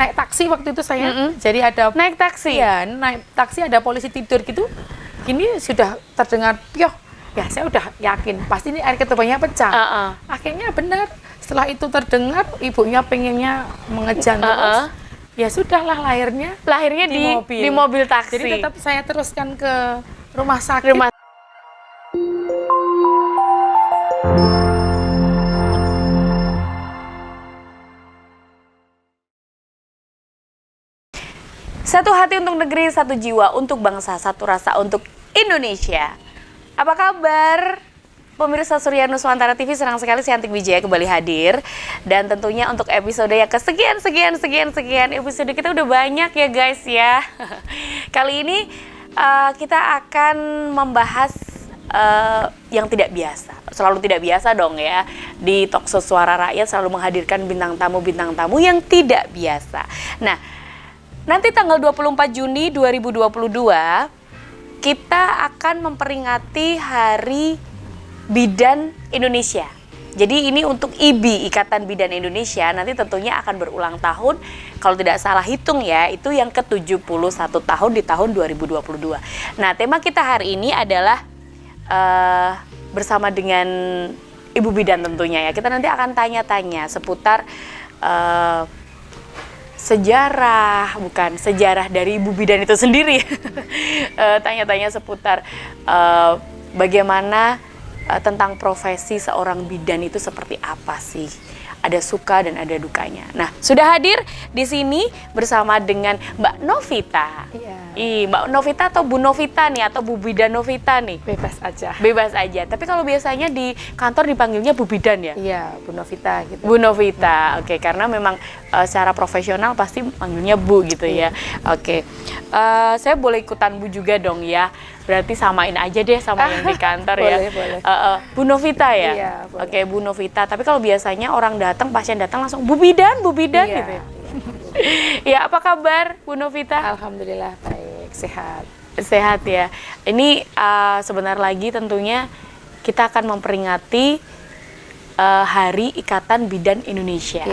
naik taksi waktu itu saya. Jadi ada naik taksi. Ya, naik taksi ada polisi tidur gitu. Ini sudah terdengar pioh. Ya, saya udah yakin pasti ini air ketubanya pecah. Akhirnya benar. Setelah itu terdengar, ibunya pengennya mengejar terus. Ya sudahlah, lahirnya di mobil taksi. Jadi tetap saya teruskan ke rumah sakit. Satu hati untuk negeri, satu jiwa untuk bangsa, satu rasa untuk Indonesia. Apa kabar? Pemirsa Surya Nuswantara TV, senang sekali Siantik Wijaya kembali hadir. Dan tentunya untuk episode yang kesekian, episode kita udah banyak ya guys ya. Kali ini kita akan membahas yang tidak biasa. Selalu tidak biasa dong ya. Di Talkshow Suara Rakyat selalu menghadirkan bintang tamu yang tidak biasa. Nah, nanti tanggal 24 Juni 2022 kita akan memperingati Hari Bidan Indonesia. Jadi ini untuk IBI, Ikatan Bidan Indonesia, nanti tentunya akan berulang tahun. Kalau tidak salah hitung ya, itu yang ke-71 tahun di tahun 2022. Nah, tema kita hari ini adalah bersama dengan Ibu Bidan tentunya ya. Kita nanti akan tanya-tanya seputar sejarah dari Ibu Bidan itu sendiri. Tanya-tanya seputar bagaimana tentang profesi seorang bidan itu seperti apa sih? Ada suka dan ada dukanya. Nah, sudah hadir di sini bersama dengan Mbak Novita. Iya. Mbak Novita atau Bu Novita nih, atau Bu Bidan Novita nih? Bebas aja. Bebas aja. Tapi kalau biasanya di kantor dipanggilnya Bu Bidan ya? Iya, Bu Novita gitu. Bu Novita, oke. Karena memang secara profesional pasti panggilnya Bu gitu ya. Oke. Saya boleh ikutan Bu juga dong ya. Berarti samain aja deh sama yang di kantor ya. Boleh. Bu Novita ya? Iya, boleh. Oke, Bu Novita. Tapi kalau biasanya orang pasien datang langsung Bu Bidan iya, gitu ya. Ya, apa kabar Bu Novita? Alhamdulillah baik, sehat. Sehat ya. Ini sebentar lagi tentunya kita akan memperingati Hari Ikatan Bidan Indonesia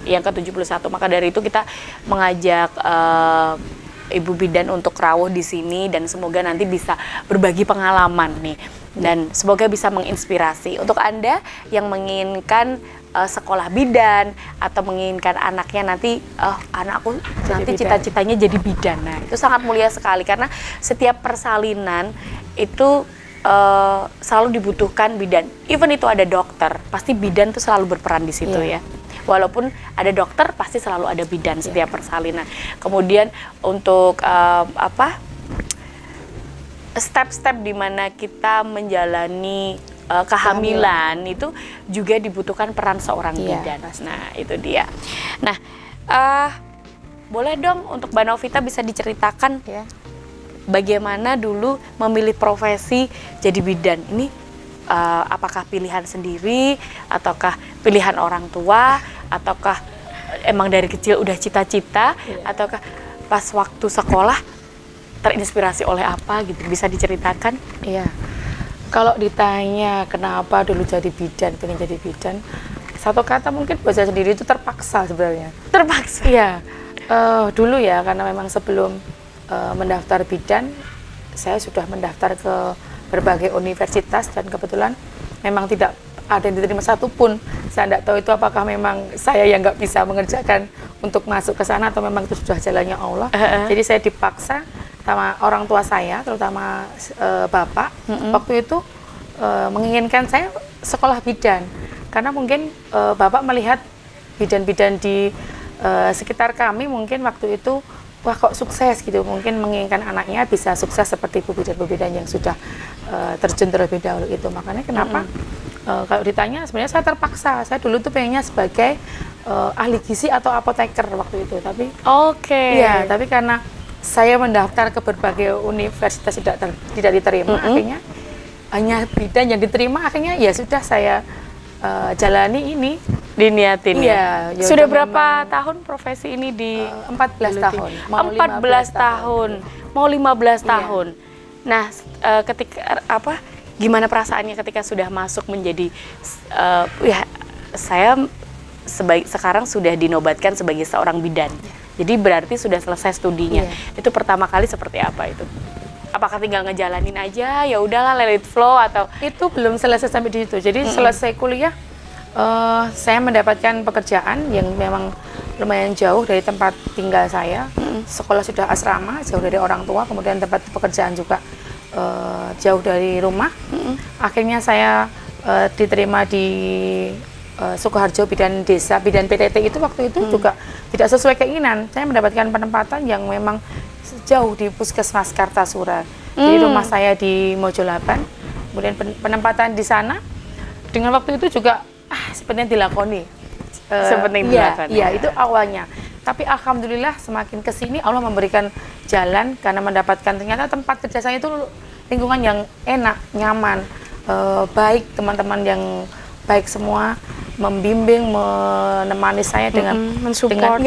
yang ke-71. Maka dari itu kita mengajak Ibu Bidan untuk rawuh di sini dan semoga nanti bisa berbagi pengalaman nih dan semoga bisa menginspirasi untuk Anda yang menginginkan sekolah bidan atau menginginkan anaknya nanti anakku nanti cita-citanya jadi bidan. Nah, itu sangat mulia sekali karena setiap persalinan itu selalu dibutuhkan bidan. Even itu ada dokter, pasti bidan tuh selalu berperan di situ ya. Walaupun ada dokter, pasti selalu ada bidan setiap persalinan. Kemudian untuk step-step di mana kita menjalani kehamilan itu juga dibutuhkan peran seorang bidan. Nah, itu dia. Nah, boleh dong untuk Mbak Novita bisa diceritakan bagaimana dulu memilih profesi jadi bidan ini? Apakah pilihan sendiri, ataukah pilihan orang tua, ataukah emang dari kecil udah cita-cita, ataukah pas waktu sekolah terinspirasi oleh apa gitu, bisa diceritakan? Iya, kalau ditanya kenapa dulu jadi bidan, pengen jadi bidan, satu kata mungkin buat saya sendiri itu terpaksa sebenarnya. Terpaksa? Iya, dulu ya karena memang sebelum mendaftar bidan, saya sudah mendaftar ke berbagai universitas dan kebetulan memang tidak ada yang diterima satupun. Saya tidak tahu itu apakah memang saya yang nggak bisa mengerjakan untuk masuk ke sana atau memang itu sudah jalannya Allah. Jadi saya dipaksa sama orang tua saya, terutama bapak, waktu itu menginginkan saya sekolah bidan karena mungkin bapak melihat bidan-bidan di sekitar kami mungkin waktu itu wah kok sukses gitu, mungkin menginginkan anaknya bisa sukses seperti Bu bidan yang sudah terjun terlebih dahulu itu. Makanya kenapa kalau ditanya sebenarnya saya terpaksa, saya dulu tuh pengennya sebagai ahli gizi atau apoteker waktu itu, tapi iya, tapi karena saya mendaftar ke berbagai universitas tidak diterima, akhirnya hanya bidan yang diterima, akhirnya ya sudah saya jalani ini. Diniatin ya. Sudah berapa tahun profesi ini di 14 tahun. Mau 14 tahun. Mau 15 tahun. Nah, ketika gimana perasaannya ketika sudah masuk menjadi saya sekarang sudah dinobatkan sebagai seorang bidan. Jadi berarti sudah selesai studinya. Iya. Itu pertama kali seperti apa itu? Apakah tinggal ngejalanin aja, ya udahlah let it flow, atau Itu belum selesai sampai di situ. Jadi selesai kuliah, saya mendapatkan pekerjaan yang memang lumayan jauh dari tempat tinggal saya. Sekolah sudah asrama, jauh dari orang tua, kemudian tempat pekerjaan juga jauh dari rumah. Akhirnya saya diterima di Sukoharjo Bidan Desa, Bidan PTT itu waktu itu juga tidak sesuai keinginan. Saya mendapatkan penempatan yang memang jauh di Puskesmas Kartasura. Jadi rumah saya di Mojolaban, kemudian penempatan di sana dengan waktu itu juga sepertinya dilakoni. Seperti dilakoni. Iya, itu awalnya. Tapi alhamdulillah semakin kesini Allah memberikan jalan karena mendapatkan ternyata tempat kerja saya itu lingkungan yang enak, nyaman, baik, teman-teman yang baik semua, membimbing, menemani saya dengan mensupport.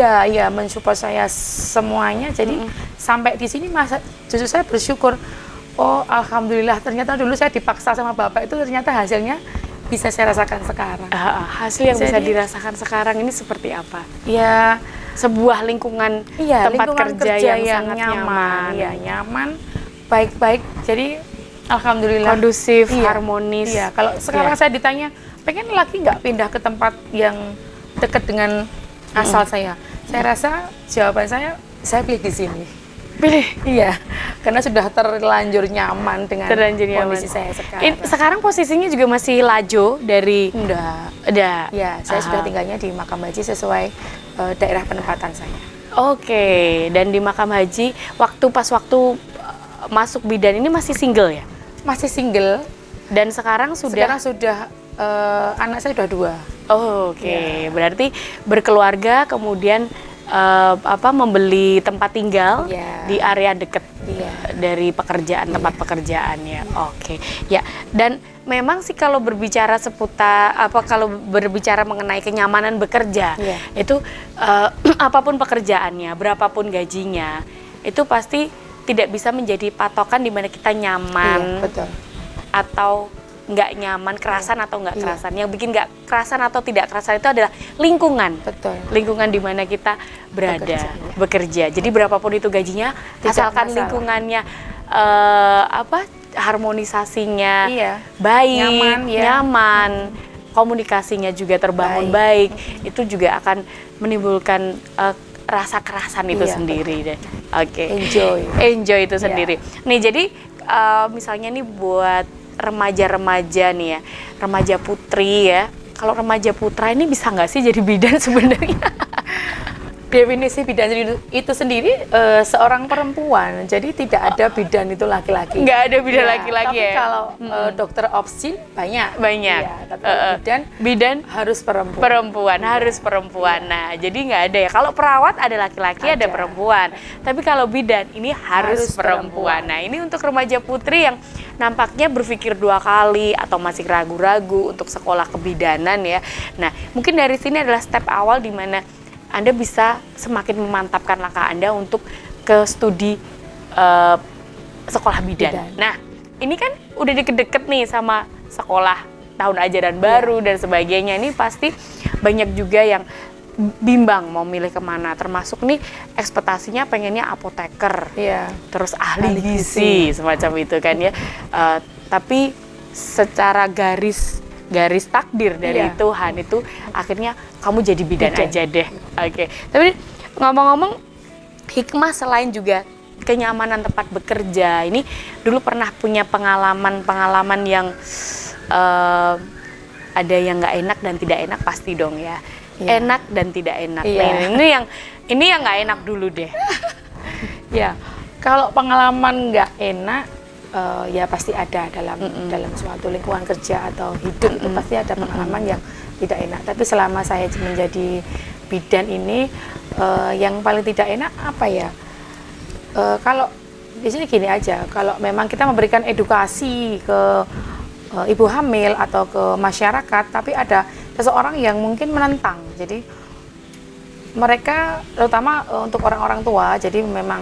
mensupport saya semuanya. Jadi sampai di sini justru saya bersyukur. Oh, alhamdulillah, ternyata dulu saya dipaksa sama bapak itu ternyata hasilnya bisa saya rasakan sekarang. Hasil yang bisa dirasakan sekarang ini seperti apa? Ya, Sebuah lingkungan tempat lingkungan kerja yang sangat nyaman. Iya, nyaman, baik-baik. Jadi alhamdulillah Kondusif, harmonis. Iya, kalau sekarang saya ditanya, pengen lagi nggak pindah ke tempat yang dekat dengan asal saya rasa jawaban saya pilih di sini. Pilih? Iya, karena sudah terlanjur nyaman dengan kondisi saya sekarang. Sekarang posisinya juga masih Lajo dari... Udah. Ya, saya sudah tinggalnya di Makam Haji sesuai daerah penempatan saya. Oke, dan di Makam Haji, waktu masuk bidan ini masih single ya? Masih single. Dan sekarang sudah anak saya sudah 2. Oke. Berarti berkeluarga, kemudian membeli tempat tinggal di area dekat dari pekerjaan, tempat pekerjaan ya. Oke. Ya, dan memang sih kalau berbicara kalau berbicara mengenai kenyamanan bekerja, itu apapun pekerjaannya, berapapun gajinya, itu pasti tidak bisa menjadi patokan di mana kita nyaman atau nggak nyaman, kerasan atau nggak kerasan. Yang bikin nggak kerasan atau tidak kerasan itu adalah lingkungan. Lingkungan di mana kita berada, bekerja. Jadi berapapun itu gajinya, asalkan lingkungannya harmonisasinya baik, nyaman, komunikasinya juga terbangun baik, itu juga akan menimbulkan rasa kerasan itu sendiri deh. Oke. Enjoy itu sendiri. Nih jadi misalnya nih buat remaja-remaja nih ya, remaja putri ya. Kalau remaja putra ini bisa nggak sih jadi bidan sebenarnya? Definisi bidan itu sendiri seorang perempuan, jadi tidak ada bidan itu laki-laki. Nggak ada bidan laki-laki tapi ya? Kalau dokter obstin banyak. Ya, tapi bidan harus perempuan. Harus perempuan. Nah, jadi nggak ada ya. Kalau perawat ada laki-laki, ada perempuan. Tapi kalau bidan ini harus perempuan. Nah, ini untuk remaja putri yang nampaknya berpikir 2 kali atau masih ragu-ragu untuk sekolah kebidanan ya. Nah, mungkin dari sini adalah step awal di mana Anda bisa semakin memantapkan langkah Anda untuk ke studi sekolah bidan. Nah, ini kan udah deket-deket nih sama sekolah tahun ajaran baru dan sebagainya. Ini pasti banyak juga yang bimbang mau milih kemana. Termasuk nih ekspektasinya pengennya apoteker, terus ahli gizi, semacam itu kan ya. Tapi secara garis takdir dari Tuhan itu akhirnya kamu jadi bidan aja deh. Oke. Tapi ngomong-ngomong, hikmah selain juga kenyamanan tempat bekerja, ini dulu pernah punya pengalaman yang ada yang nggak enak dan tidak enak pasti dong ya. Enak dan tidak enak. Nah, ini yang nggak enak dulu deh. Ya, kalau pengalaman nggak enak ya pasti ada dalam suatu lingkungan kerja atau hidup itu pasti ada pengalaman yang tidak enak. Tapi selama saya menjadi bidan ini yang paling tidak enak apa ya? Kalau di sini gini aja, kalau memang kita memberikan edukasi ke ibu hamil atau ke masyarakat, tapi ada seseorang yang mungkin menentang. Jadi mereka terutama untuk orang-orang tua, jadi memang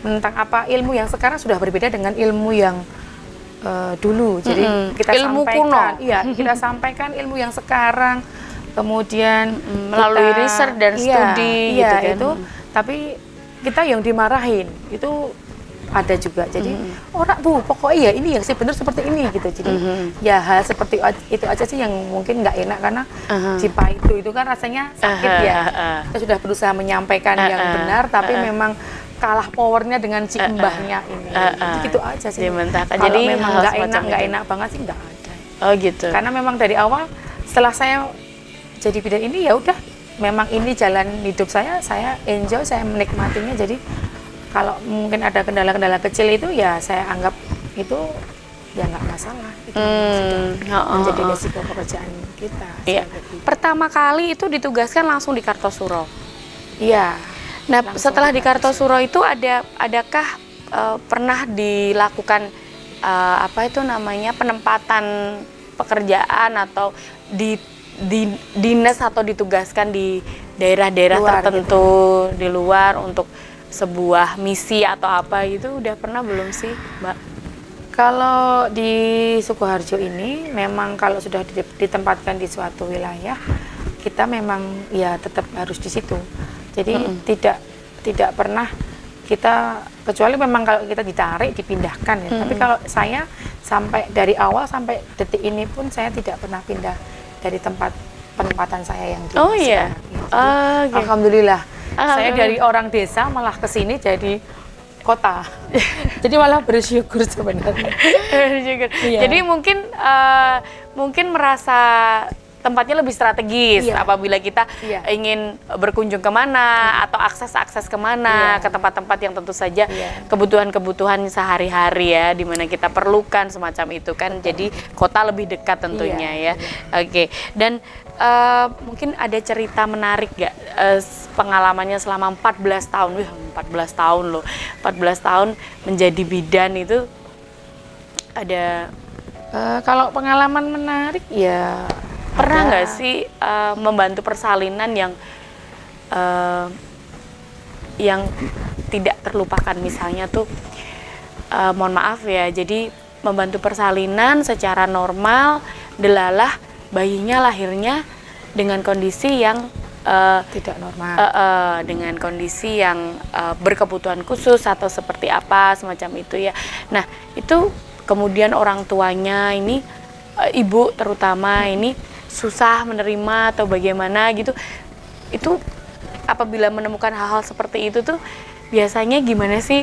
menentang apa ilmu yang sekarang sudah berbeda dengan ilmu yang dulu. Jadi kita ilmu sampaikan, kuno. Kita sampaikan ilmu yang sekarang, kemudian melalui riset dan studi, gitu kan. Itu tapi kita yang dimarahin itu ada juga. Jadi orang Bu pokoknya ya ini yang sih benar seperti ini gitu. Jadi ya hal seperti itu aja sih yang mungkin nggak enak karena di PAIDU itu kan rasanya sakit ya. Kita sudah berusaha menyampaikan yang benar tapi memang kalah powernya dengan si mbahnya ini. Gitu aja sih. Dimentahkan. Kalau Jadi memang hal nggak semacam enak banget sih nggak ada. Oh gitu. Karena memang dari awal setelah saya jadi bidan ini ya udah memang ini jalan hidup saya enjoy, saya menikmatinya. Jadi kalau mungkin ada kendala-kendala kecil itu ya saya anggap itu ya nggak masalah. Itu sudah menjadi resiko pekerjaan kita. Iya. Pertama kali itu ditugaskan langsung di Kartosuro. Iya. Nah, setelah di Kartosuro itu adakah pernah dilakukan apa itu namanya penempatan pekerjaan atau di dinas atau ditugaskan di daerah-daerah tertentu gitu, di luar untuk sebuah misi atau apa gitu, udah pernah belum sih, Mbak? Kalau di Sukoharjo ini memang kalau sudah ditempatkan di suatu wilayah, kita memang ya tetap harus di situ. Jadi tidak pernah kita, kecuali memang kalau kita ditarik dipindahkan ya. Tapi kalau saya sampai dari awal sampai detik ini pun saya tidak pernah pindah dari tempat penempatan saya yang di iya. Okay. Alhamdulillah. Saya dari orang desa malah ke sini jadi kota. Jadi malah bersyukur sebenarnya. Bersyukur. Iya. Jadi mungkin merasa tempatnya lebih strategis apabila kita ingin berkunjung kemana atau akses kemana ke tempat-tempat yang tentu saja kebutuhan-kebutuhan sehari-hari ya, di mana kita perlukan semacam itu kan. Jadi kota lebih dekat tentunya ya. Oke. Dan mungkin ada cerita menarik gak pengalamannya selama 14 tahun? 14 tahun loh. 14 tahun menjadi bidan itu ada kalau pengalaman menarik ya pernah nggak sih membantu persalinan yang tidak terlupakan, misalnya tuh mohon maaf ya, jadi membantu persalinan secara normal, delalah bayinya lahirnya dengan kondisi yang tidak normal, dengan kondisi yang berkebutuhan khusus atau seperti apa semacam itu ya. Nah itu kemudian orang tuanya ini ibu terutama ini susah menerima atau bagaimana gitu. Itu apabila menemukan hal-hal seperti itu tuh biasanya gimana sih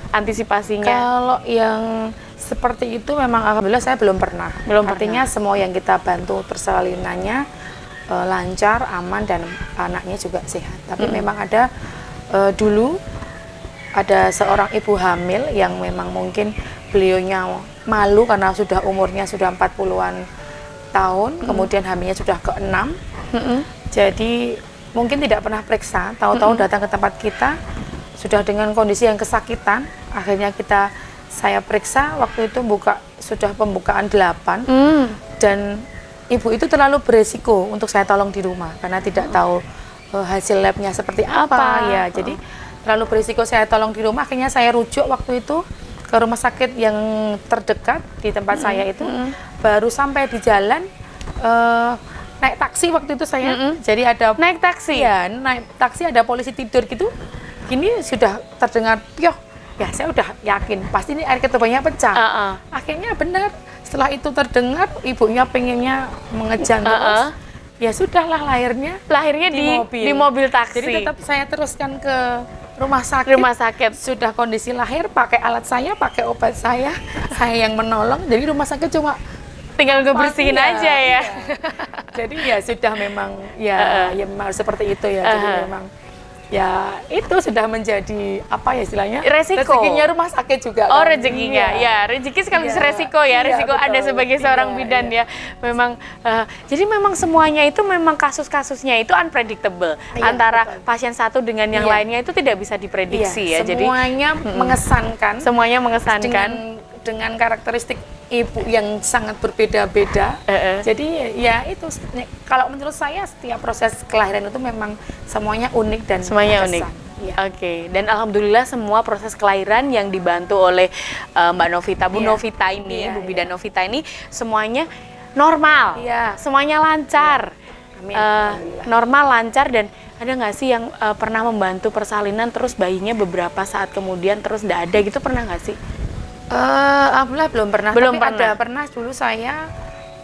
antisipasinya? Kalau yang seperti itu memang alhamdulillah saya belum pernah. Artinya semua yang kita bantu persalinannya lancar, aman, dan anaknya juga sehat. Tapi memang ada dulu ada seorang ibu hamil yang memang mungkin beliaunya malu karena sudah umurnya sudah 40-an tahun, kemudian hamilnya sudah ke-6. Jadi mungkin tidak pernah periksa, tahu-tahu datang ke tempat kita sudah dengan kondisi yang kesakitan. Akhirnya saya periksa, waktu itu sudah pembukaan 8 dan ibu itu terlalu beresiko untuk saya tolong di rumah karena tidak tahu hasil labnya seperti apa ya. Jadi terlalu beresiko saya tolong di rumah, akhirnya saya rujuk waktu itu ke rumah sakit yang terdekat di tempat saya itu. Baru sampai di jalan naik taksi waktu itu saya. Jadi ada naik taksi? Ya, naik taksi ada polisi tidur gitu. Gini sudah terdengar pioh. Ya saya udah yakin pasti ini air ketubanya pecah. Akhirnya benar, setelah itu terdengar ibunya pengennya mengejar terus. Ya sudahlah, lahirnya di mobil taksi. Jadi tetap saya teruskan ke rumah sakit. Sudah kondisi lahir, pakai alat saya, pakai obat saya yang menolong. Jadi rumah sakit cuma tinggal ngebersihin aja ya. Jadi ya sudah memang ya memang seperti itu ya. Jadi memang ya itu sudah menjadi apa ya istilahnya, rezekinya rumah sakit juga kan? Rezekinya ya, rezeki sekaligus resiko ya, resiko betul. Anda sebagai seorang bidan ya memang jadi memang semuanya itu memang kasus-kasusnya itu unpredictable, antara pasien satu dengan yang lainnya itu tidak bisa diprediksi ya. Semuanya mengesankan, semuanya mengesankan dengan karakteristik ibu yang sangat berbeda-beda. Jadi ya itu, kalau menurut saya setiap proses kelahiran itu memang semuanya unik dan semuanya unik. Oke, dan alhamdulillah semua proses kelahiran yang dibantu oleh Mbak Novita, Bu Novita ini, Bu Bidan Novita ini semuanya normal, semuanya lancar, normal, lancar, dan ada nggak sih yang pernah membantu persalinan terus bayinya beberapa saat kemudian terus nggak ada gitu, pernah nggak sih? Alhamdulillah belum pernah. Belum Tapi pernah. ada pernah dulu saya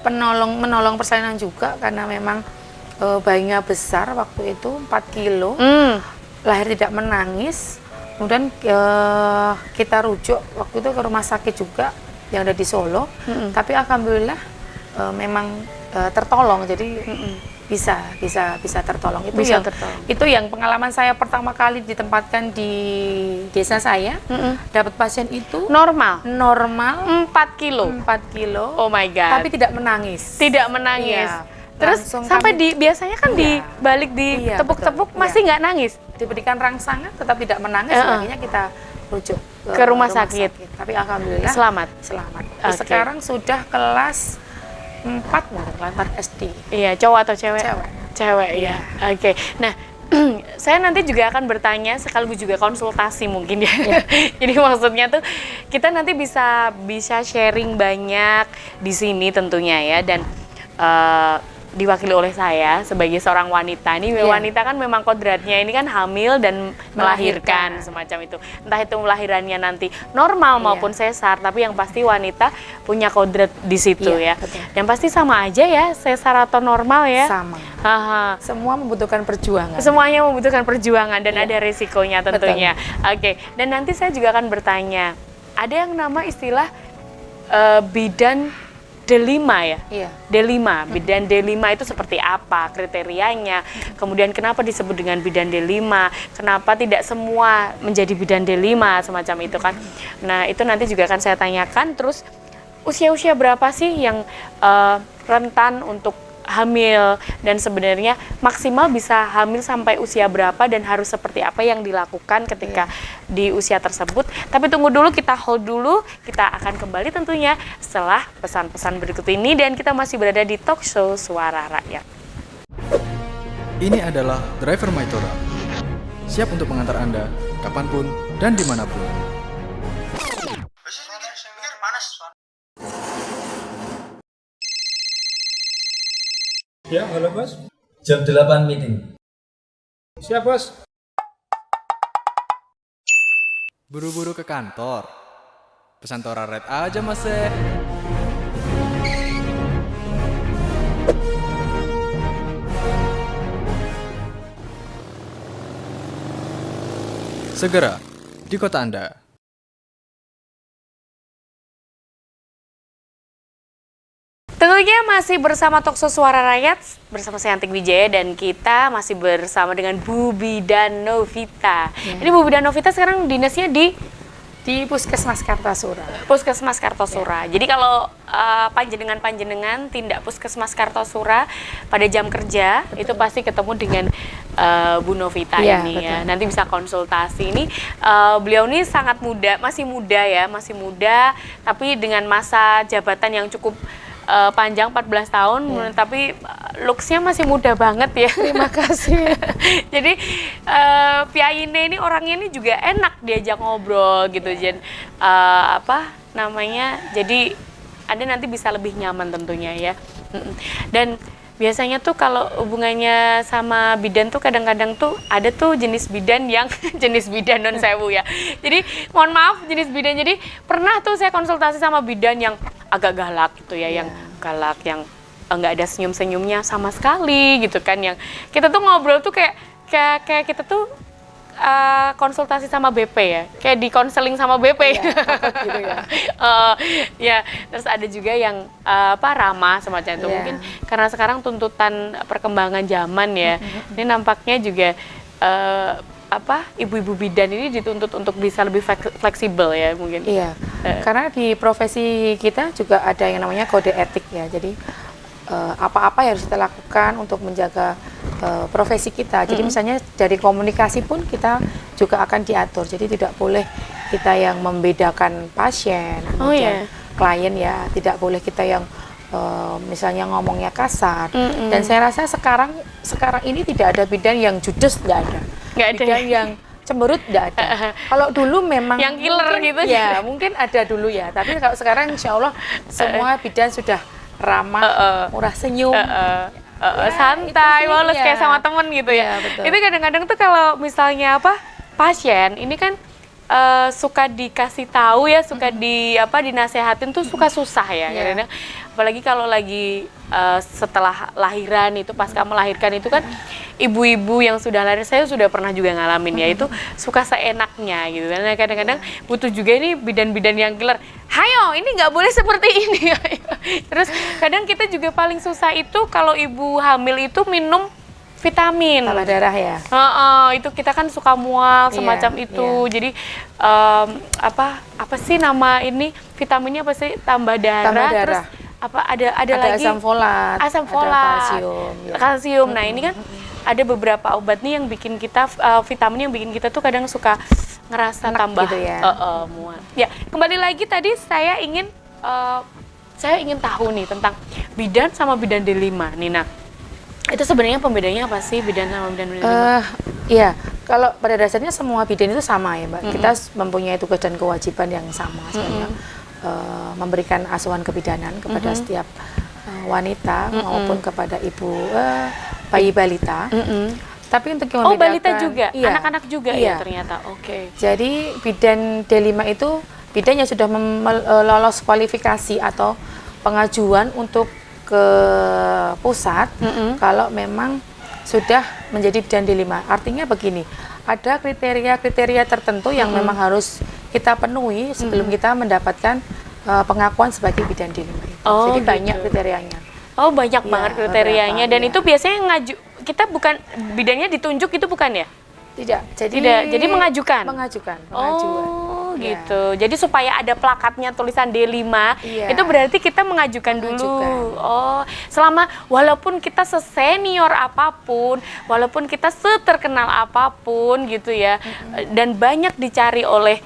menolong persalinan juga karena memang bayinya besar waktu itu 4 kilo, lahir tidak menangis. Kemudian kita rujuk waktu itu ke rumah sakit juga yang ada di Solo. Tapi alhamdulillah memang tertolong, jadi bisa tertolong. Itu Bisa yang tertolong. itu yang pengalaman saya pertama kali ditempatkan di desa saya. Dapat pasien itu Normal. 4 kilo. kilo. Oh my god. Tapi tidak menangis. Tidak menangis. Iya. Terus Langsung sampai kami- biasanya kan Iya. dibalik di Iya, tepuk-tepuk betul. masih Iya. nggak nangis. Diberikan rangsangan tetap tidak menangis, akhirnya kita rujuk Ke rumah sakit. Tapi alhamdulillah Selamat. Selamat. Oke. Sekarang sudah kelas 4 mungkin, kelas 4 SD. Iya, cowok atau cewek? Cewek. Cewek, iya. Oke. Nah, saya nanti juga akan bertanya sekaligus juga konsultasi mungkin ya. Jadi maksudnya tuh kita nanti bisa sharing banyak di sini tentunya ya, dan diwakili oleh saya sebagai seorang wanita. Ini Iya. wanita kan memang kodratnya ini kan hamil dan melahirkan Melahirkan. semacam itu. Entah itu melahirannya nanti normal maupun sesar, tapi yang pasti wanita punya kodrat di situ Iya, ya. betul. Dan pasti sama aja ya, sesar atau normal ya. Sama. Haha. Semua membutuhkan perjuangan. Semuanya membutuhkan perjuangan dan Iya. ada resikonya tentunya. Oke, dan nanti saya juga akan bertanya, ada yang nama istilah bidan D5 ya? Iya. D5, bidan D5 itu seperti apa kriterianya? Kemudian kenapa disebut dengan bidan D5? Kenapa tidak semua menjadi bidan D5 semacam itu kan? Nah, itu nanti juga akan saya tanyakan. Terus usia-usia berapa sih yang rentan untuk hamil, dan sebenarnya maksimal bisa hamil sampai usia berapa dan harus seperti apa yang dilakukan ketika di usia tersebut. Tapi tunggu dulu, kita hold dulu, kita akan kembali tentunya setelah pesan-pesan berikut ini, dan kita masih berada di talk show Suara Rakyat. Ini adalah Driver Maitora, siap untuk mengantar Anda kapanpun dan dimanapun. Ya, halo bos. Jam 8 meeting. Siap bos. Buru-buru ke kantor. Pesan Tora Red aja mas. Segera di kota Anda. Tentunya masih bersama Talkshow Suara Rakyat bersama saya Antik Wijaya, dan kita masih bersama dengan Bu Bidan Novita. Ini Bu Bidan Novita sekarang dinasnya di Puskesmas Kartasura. Puskesmas Kartosura. Jadi kalau panjenengan tindak Puskesmas Kartosura pada jam kerja itu pasti ketemu dengan Bu Novita Iya, ini ya. betul. Nanti bisa konsultasi. Ini beliau ini sangat muda, masih muda, tapi dengan masa jabatan yang cukup panjang 14 tahun, tapi looks-nya masih muda banget ya. Terima kasih. Jadi Piaine ini orangnya ini juga enak diajak ngobrol gitu, Jen. Jadi Anda nanti bisa lebih nyaman tentunya ya. Dan biasanya tuh kalau hubungannya sama bidan tuh kadang-kadang tuh ada tuh jenis bidan yang jenis bidan non sewu ya. Jadi mohon maaf, jenis bidan. Jadi pernah tuh saya konsultasi sama bidan yang agak galak gitu ya, yang galak, yang nggak ada senyum-senyumnya sama sekali gitu kan, yang kita tuh ngobrol tuh kayak kita tuh konsultasi sama BP ya, kayak di konseling sama BP gitu ya. Ya, terus ada juga yang ramah semacam itu. Mungkin karena sekarang tuntutan perkembangan zaman ya, ini nampaknya juga ibu-ibu bidan ini dituntut untuk bisa lebih fleksibel ya mungkin. Iya, karena di profesi kita juga ada yang namanya kode etik ya. Jadi apa-apa yang harus kita lakukan untuk menjaga profesi kita. Jadi misalnya dari komunikasi pun kita juga akan diatur. Jadi tidak boleh kita yang membedakan pasien, kemudian klien ya. Tidak boleh kita yang misalnya ngomongnya kasar. Dan saya rasa sekarang ini tidak ada bidan yang judes, nggak ada. Nggak ada. Bidan yang cemberut nggak ada. Kalau dulu memang yang killer mungkin, gitu ya mungkin ada dulu ya, tapi kalau sekarang insya Allah semua bidan sudah ramah, murah senyum, santai, itu sih, males iya. kayak sama temen gitu ya. Iya, betul. Itu kadang-kadang tuh kalau misalnya pasien ini kan suka dikasih tahu ya, suka dinasehatin tuh suka susah ya. Iya. Kadang-kadang apalagi kalau lagi setelah lahiran itu, pasca melahirkan itu kan ibu-ibu yang sudah lahir, saya sudah pernah juga ngalamin ya, itu suka seenaknya gitu kan. Nah, kadang-kadang butuh juga ini bidan-bidan yang killer. Hayo, ini nggak boleh seperti ini. Terus kadang kita juga paling susah itu kalau ibu hamil itu minum vitamin. Tambah darah ya. Itu kita kan suka mual Iya, semacam itu. iya. Jadi apa sih nama ini vitaminnya apa sih? Tambah darah. Tambah darah. Terus ada Ada lagi asam folat, asam ada folat, kalsium. Ya. kalsium. Nah ini kan ada beberapa obat nih yang bikin kita vitamin yang bikin kita tuh kadang suka ngerasa Enak tambah gitu ya. mual. Ya kembali lagi tadi saya ingin tahu nih tentang bidan sama bidan D5 Nina. Itu sebenarnya pembedanya apa sih bidan sama bidan D5? Iya, kalau pada dasarnya semua bidan itu sama ya Mbak. Kita mempunyai tugas dan kewajiban yang sama sebenarnya. Memberikan asuhan kebidanan kepada setiap wanita maupun kepada ibu bayi balita. Tapi untuk yang membedakan, balita juga, iya, anak-anak juga iya. ya ternyata. Oke. Jadi bidan D5 itu bidan yang sudah lolos kualifikasi atau pengajuan untuk ke pusat kalau memang sudah menjadi bidan D5. Artinya begini, ada kriteria-kriteria tertentu yang memang harus kita penuhi sebelum kita mendapatkan pengakuan sebagai bidan D5 itu. Oh, Jadi gitu. banyak kriterianya. Oh banyak Iya, banget kriterianya beberapa, dan iya. itu biasanya kita bukan bidannya ditunjuk itu bukan ya? Tidak, Jadi mengajukan? Mengajukan. Oh Iya. gitu. Jadi supaya ada plakatnya tulisan D5, Iya. itu berarti kita mengajukan dulu. Oh, selama walaupun kita sesenior apapun, walaupun kita seterkenal apapun gitu ya, dan banyak dicari oleh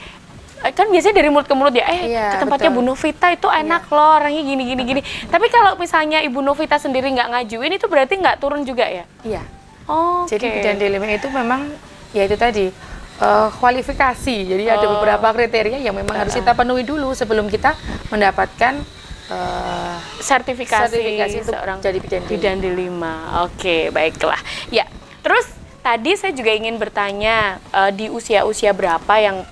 kan biasanya dari mulut ke mulut ya, Iya, ke tempatnya betul. Bu Novita itu enak loh, orangnya gini. Tapi kalau misalnya Ibu Novita sendiri nggak ngajuin, itu berarti nggak turun juga ya? Iya. Oh, Jadi bidan D5 itu memang ya itu tadi kualifikasi. Jadi ada beberapa kriteria yang memang harus kita penuhi dulu sebelum kita mendapatkan sertifikasi untuk seorang jadi bidan D5. bidan D5. Oke, baiklah. Ya, terus tadi saya juga ingin bertanya di usia-usia berapa yang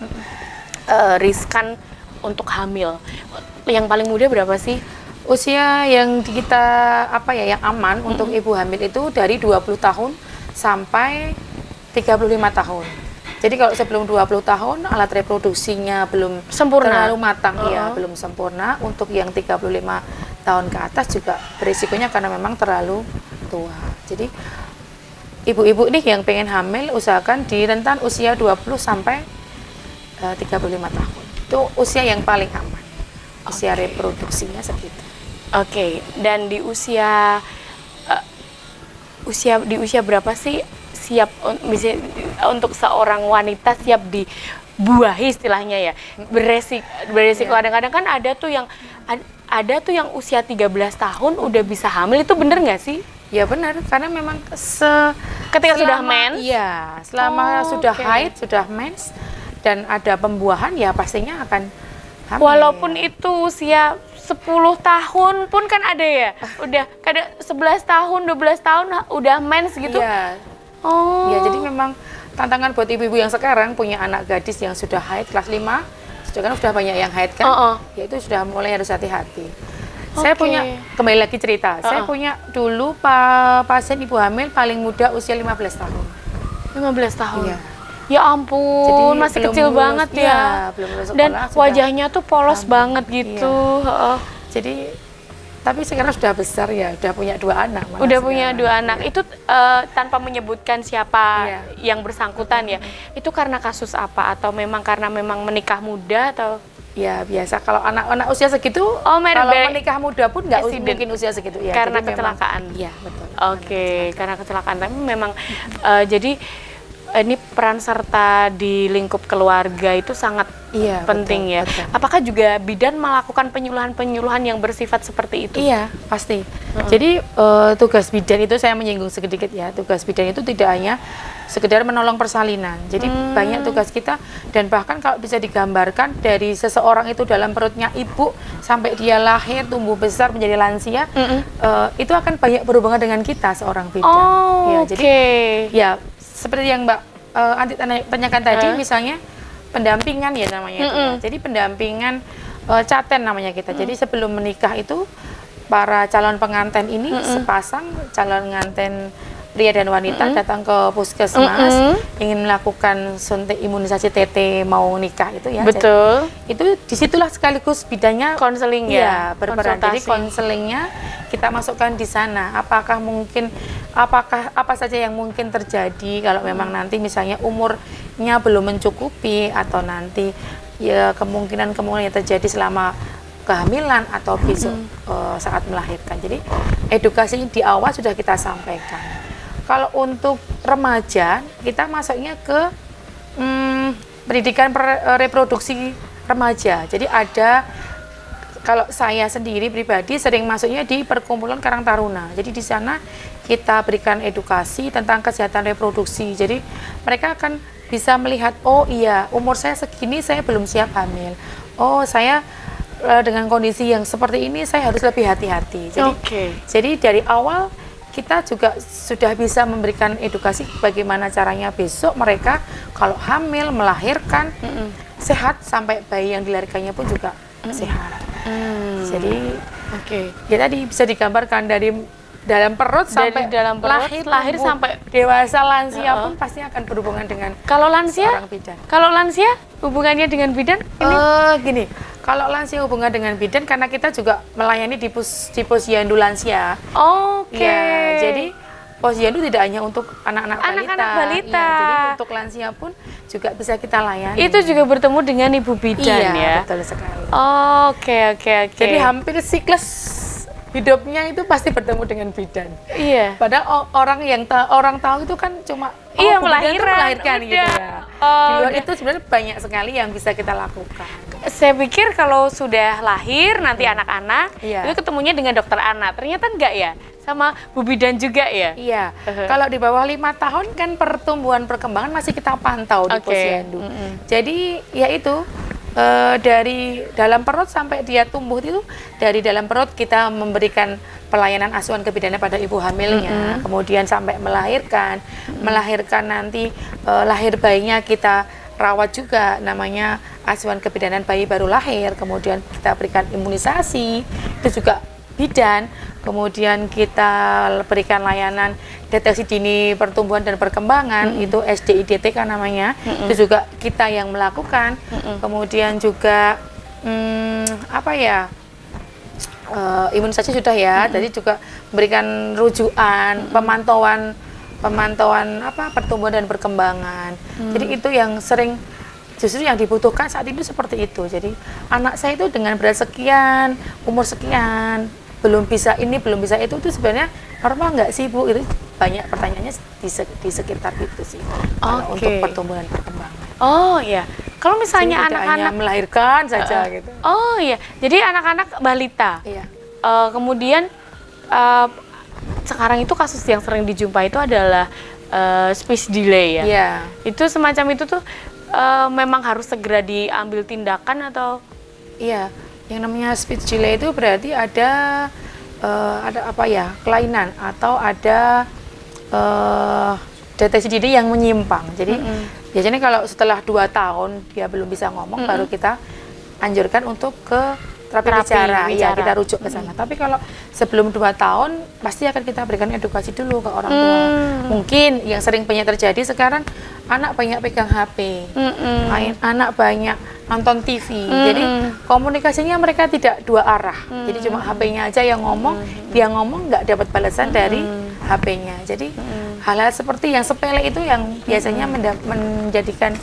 riskan untuk hamil? Yang paling muda berapa sih? Usia yang kita yang aman untuk ibu hamil itu dari 20 tahun sampai 35 tahun. Jadi kalau sebelum 20 tahun alat reproduksinya belum Sempurna. terlalu matang, ya belum sempurna. Untuk yang 35 tahun ke atas juga berisikonya karena memang terlalu tua. Jadi ibu-ibu nih yang pengen hamil usahakan di rentan usia 20 sampai 35 tahun. Itu usia yang paling aman. Usia reproduksinya segitu. Oke, dan di usia berapa sih siap untuk seorang wanita siap dibuahi istilahnya ya? Beresiko kadang-kadang kan ada tuh yang usia 13 tahun udah bisa hamil, itu bener nggak sih? Ya benar, karena memang Ketika sudah mens? Iya, selama sudah oke. haid, sudah mens dan ada pembuahan ya pastinya akan hamil. Walaupun itu usia 10 tahun pun kan ada ya, udah kadang 11 tahun, 12 tahun udah mens gitu. Iya. Oh. Ya, jadi memang tantangan buat ibu-ibu yang sekarang punya anak gadis yang sudah haid kelas 5, sudah banyak yang haid kan, ya itu sudah mulai harus hati-hati. Saya Oke. punya, kembali lagi cerita, saya punya dulu pasien ibu hamil paling muda usia 15 tahun. 15 tahun. Iya. Ya ampun, Jadi masih belum kecil lulus, banget ya. iya, belum lulus Dan sekolah, sudah wajahnya tuh polos hamil. banget gitu. Heeh. Jadi, tapi sekarang sudah besar ya, sudah punya 2 anak. malah Udah punya sekarang. 2 anak. Iya. Itu tanpa menyebutkan siapa Iya. yang bersangkutan ya. Itu karena kasus apa atau memang karena menikah muda atau Ya biasa, kalau anak-anak usia segitu, kalau Meribel- menikah muda pun nggak accident. mungkin usia segitu ya. Karena jadi memang- kecelakaan. Iya betul. Oke, karena kecelakaan. Tapi memang jadi ini peran serta di lingkup keluarga itu sangat Iya, penting betul, ya. betul. Apakah juga bidan melakukan penyuluhan-penyuluhan yang bersifat seperti itu? Iya, pasti. Jadi tugas bidan itu saya menyinggung sedikit ya. Tugas bidan itu tidak hanya sekedar menolong persalinan. Jadi banyak tugas kita, dan bahkan kalau bisa digambarkan dari seseorang itu dalam perutnya ibu sampai dia lahir, tumbuh besar menjadi lansia, itu akan banyak berhubungan dengan kita seorang bidan. Oh, Ya, oke. jadi ya seperti yang Mbak Anti tanyakan tadi, misalnya pendampingan ya namanya itu. Ya. Jadi pendampingan caten namanya kita. Jadi sebelum menikah itu para calon pengantin ini sepasang calon pengantin pria dan wanita datang ke puskesmas ingin melakukan suntik imunisasi TT mau nikah itu ya. Betul. Jadi, itu disitulah sekaligus bidannya Konseling ya ya, berperan. Jadi konsultasi. konselingnya kita masukkan di sana. Apakah apa saja yang mungkin terjadi kalau memang nanti misalnya umurnya belum mencukupi, atau nanti ya kemungkinan yang terjadi selama kehamilan atau besok saat melahirkan. Jadi edukasi di awal sudah kita sampaikan. Kalau untuk remaja, kita masuknya ke pendidikan reproduksi remaja. Jadi ada, kalau saya sendiri pribadi sering masuknya di perkumpulan Karang Taruna. Jadi di sana kita berikan edukasi tentang kesehatan reproduksi. Jadi mereka akan bisa melihat, oh iya, umur saya segini saya belum siap hamil. Oh, saya dengan kondisi yang seperti ini saya harus lebih hati-hati. Jadi jadi dari awal kita juga sudah bisa memberikan edukasi bagaimana caranya besok mereka kalau hamil, melahirkan sehat, sampai bayi yang dilahirkannya pun juga sehat. Jadi ya tadi bisa digambarkan dari dalam perut sampai dalam perut, lahir tumbuh, sampai dewasa, lansia pun pasti akan berhubungan dengan Kalau lansia? seorang bidan. Kalau lansia hubungannya dengan bidan? Gini, kalau lansia hubungan dengan bidan karena kita juga melayani di posyandu lansia. Oke. Ya, jadi posyandu tidak hanya untuk anak-anak balita. Ya, jadi untuk lansia pun juga bisa kita layani. Itu juga bertemu dengan ibu bidan ya. Betul sekali. Oke. Jadi hampir siklus hidupnya itu pasti bertemu dengan bidan. Iya. Padahal orang tahu itu kan cuma Iya, Bu bidan itu melahirkan udah. gitu ya. Di luar itu sebenarnya banyak sekali yang bisa kita lakukan. Saya pikir kalau sudah lahir nanti anak-anak Iya. itu ketemunya dengan dokter anak. Ternyata enggak ya, sama bu bidan juga ya. Iya. Kalau di bawah 5 tahun kan pertumbuhan perkembangan masih kita pantau di Oke. posyandu. Jadi ya itu dari dalam perut sampai dia tumbuh itu, dari dalam perut kita memberikan pelayanan asuhan kebidanan pada ibu hamilnya, kemudian sampai melahirkan nanti lahir bayinya kita rawat juga, namanya asuhan kebidanan bayi baru lahir, kemudian kita berikan imunisasi, itu juga bidan, kemudian kita berikan layanan deteksi dini pertumbuhan dan perkembangan, itu SDIDTK namanya, itu juga kita yang melakukan, kemudian juga imunisasi sudah ya, jadi juga memberikan rujukan, pemantauan pertumbuhan dan perkembangan. Jadi itu yang sering justru yang dibutuhkan saat ini seperti itu. Jadi anak saya itu dengan berat sekian, umur sekian, belum bisa ini, belum bisa itu sebenarnya normal nggak sih Bu? Itu banyak pertanyaannya di sekitar itu sih. Kalau untuk pertumbuhan perkembangan. Oh iya. Kalau misalnya Jadi tidak hanya anak-anak melahirkan saja gitu. Oh iya. Jadi anak-anak balita. Iya. Kemudian sekarang itu kasus yang sering dijumpai itu adalah speech delay ya. Iya. Itu semacam itu tuh memang harus segera diambil tindakan atau? Iya. Yang namanya speech delay itu berarti ada kelainan atau ada deteksi dini yang menyimpang. Jadi biasanya kalau setelah 2 tahun dia belum bisa ngomong, baru kita anjurkan untuk ke terapi bicara. Ya, kita rujuk ke sana. Tapi kalau sebelum 2 tahun pasti akan kita berikan edukasi dulu ke orang tua. Mungkin yang sering banyak terjadi sekarang, anak banyak pegang HP, anak banyak nonton TV. Jadi komunikasinya mereka tidak 2 arah. Jadi cuma HP-nya aja yang ngomong, dia ngomong nggak dapat balasan dari HP-nya. Jadi hal-hal seperti yang sepele itu yang biasanya menjadikan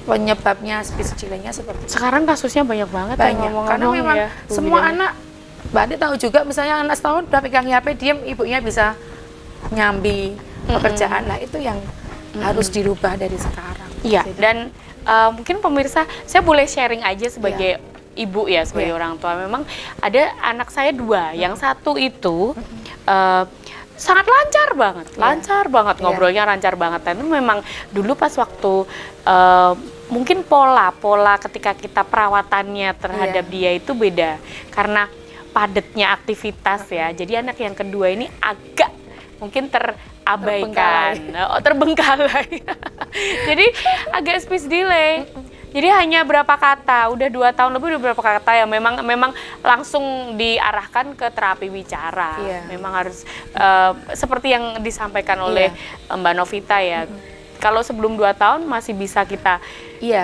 penyebabnya speech delay-nya seperti itu. Sekarang kasusnya banyak banget ya, Banyak, karena memang ya, semua anak, Mbak Andi tahu juga, misalnya anak setahun udah pegang HP, diem, ibunya bisa nyambi pekerjaan. Lah itu yang harus dirubah dari sekarang. Iya, Jadi, dan mungkin pemirsa, saya boleh sharing aja sebagai ibu ya, sebagai orang tua. Memang ada anak saya 2, yang satu itu sangat lancar banget ngobrolnya, lancar banget. Dan itu memang dulu pas waktu mungkin pola ketika kita perawatannya terhadap dia itu beda karena padatnya aktivitas ya. Jadi anak yang kedua ini agak mungkin terabaikan, terbengkalai. Jadi agak speech delay. Jadi hanya berapa kata, udah 2 tahun lebih udah berapa kata ya memang langsung diarahkan ke terapi bicara. Memang harus seperti yang disampaikan oleh Mbak Novita ya. Kalau sebelum 2 tahun masih bisa kita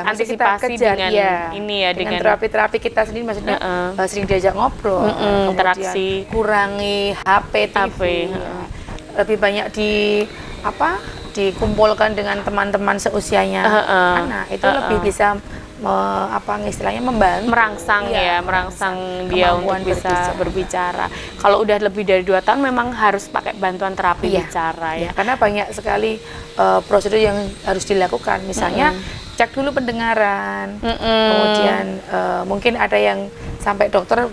antisipasi kita kejar, dengan ini ya, dengan terapi-terapi kita sendiri, maksudnya sering diajak ngobrol, interaksi, kurangi HP, TV, lebih banyak dikumpulkan dengan teman-teman seusianya anak, itu lebih bisa istilahnya membantu, merangsang dia untuk bisa berbicara. Kalau udah lebih dari 2 tahun memang harus pakai bantuan terapi bicara ya. Karena banyak sekali prosedur yang harus dilakukan, misalnya cek dulu pendengaran, kemudian mungkin ada yang sampai dokter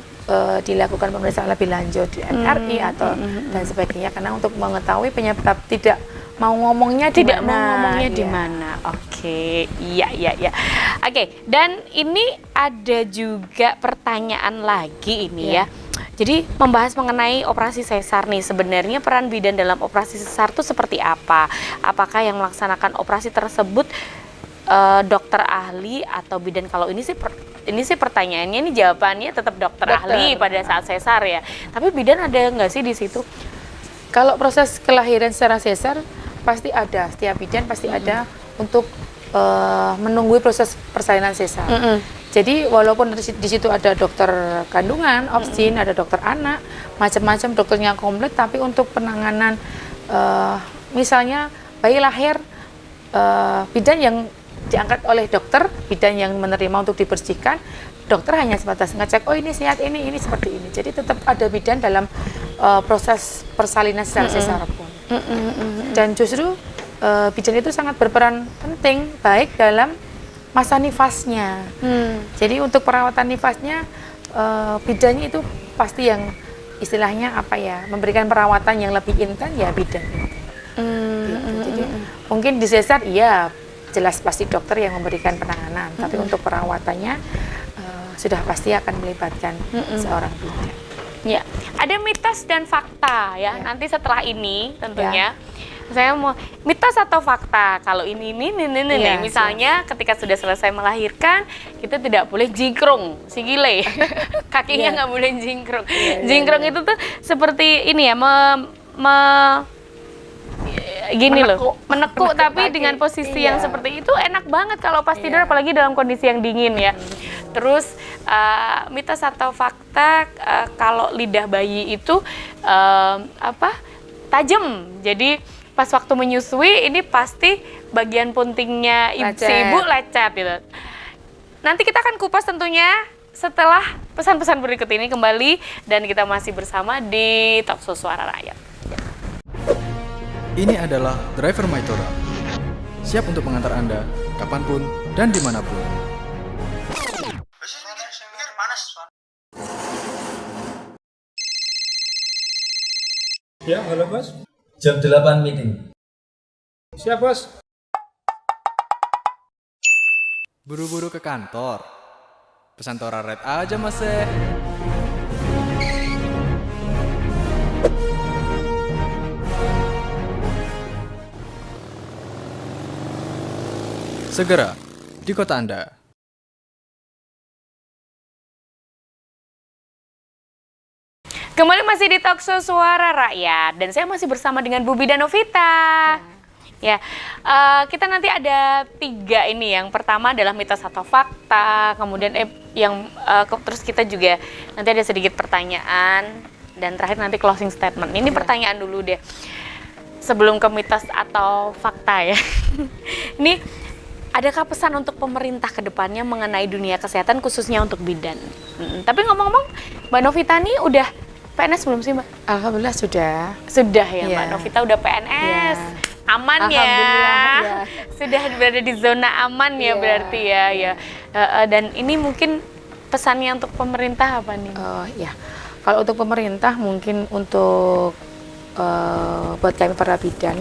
dilakukan pemeriksaan lebih lanjut di MRI atau dan sebagainya, karena untuk mengetahui penyebab tidak mau ngomongnya di mana. Oke, iya. Oke, dan ini ada juga pertanyaan lagi ini ya. Jadi membahas mengenai operasi sesar nih, sebenarnya peran bidan dalam operasi sesar itu seperti apa? Apakah yang melaksanakan operasi tersebut dokter ahli atau bidan? Kalau ini sih pertanyaannya, ini jawabannya tetap dokter ahli pada saat sesar ya. Tapi bidan ada nggak sih di situ? Kalau proses kelahiran secara sesar pasti ada, setiap bidan pasti ada untuk menunggu proses persalinan sesar. Jadi walaupun di situ ada dokter kandungan, obstin, ada dokter anak, macam-macam dokternya komplit, tapi untuk penanganan misalnya bayi lahir, bidan yang diangkat oleh dokter, bidan yang menerima untuk dibersihkan, dokter hanya sebatas ngecek, oh ini sehat, ini seperti ini. Jadi tetap ada bidan dalam proses persalinan secara sesar pun. Dan justru bidan itu sangat berperan penting, baik dalam masa nifasnya. Jadi untuk perawatan nifasnya, bidannya itu pasti yang istilahnya memberikan perawatan yang lebih intens ya bidan. Gitu. Jadi mungkin di sesar jelas pasti dokter yang memberikan penanganan, tapi untuk perawatannya sudah pasti akan melibatkan seorang bidan. Ya, ada mitos dan fakta ya. Nanti setelah ini tentunya saya mau mitos atau fakta. Kalau ini misalnya ketika sudah selesai melahirkan, kita tidak boleh jingkrung, sigile. Kakinya nggak boleh jingkrung. Jingkrung itu tuh seperti ini ya, menekuk tapi dengan posisi yang seperti itu enak banget kalau pas tidur, apalagi dalam kondisi yang dingin ya. Terus mitos atau fakta, kalau lidah bayi itu tajam, jadi pas waktu menyusui ini pasti bagian puntingnya si ibu lecet gitu. Nanti kita akan kupas tentunya setelah pesan-pesan berikut ini kembali, dan kita masih bersama di Talkshow Suara Rakyat. Ini adalah Driver Mytora, siap untuk mengantar Anda kapanpun dan dimanapun. Ya, halo bos. Jam 8 meeting. Siap bos. Buru-buru ke kantor. Pesan Tora Red aja mas. Segera di kota Anda. Kembali masih di Talkshow Suara Rakyat, dan saya masih bersama dengan Bu Bidan Novita. Kita nanti ada 3 ini. Yang pertama adalah mitos atau fakta, kemudian terus kita juga nanti ada sedikit pertanyaan, dan terakhir nanti closing statement. Ini pertanyaan dulu deh, sebelum ke mitos atau fakta ya. Ini adakah pesan untuk pemerintah ke depannya mengenai dunia kesehatan khususnya untuk bidan? Tapi ngomong-ngomong, Mbak Novita nih udah PNS belum sih Mbak? Alhamdulillah sudah. Sudah ya Mbak Novita udah PNS. aman ya. Alhamdulillah, ya. Sudah berada di zona aman ya Iya, berarti ya. Ya. Dan ini mungkin pesannya untuk pemerintah apa nih? Ya, kalau untuk pemerintah mungkin untuk buat kami para bidan,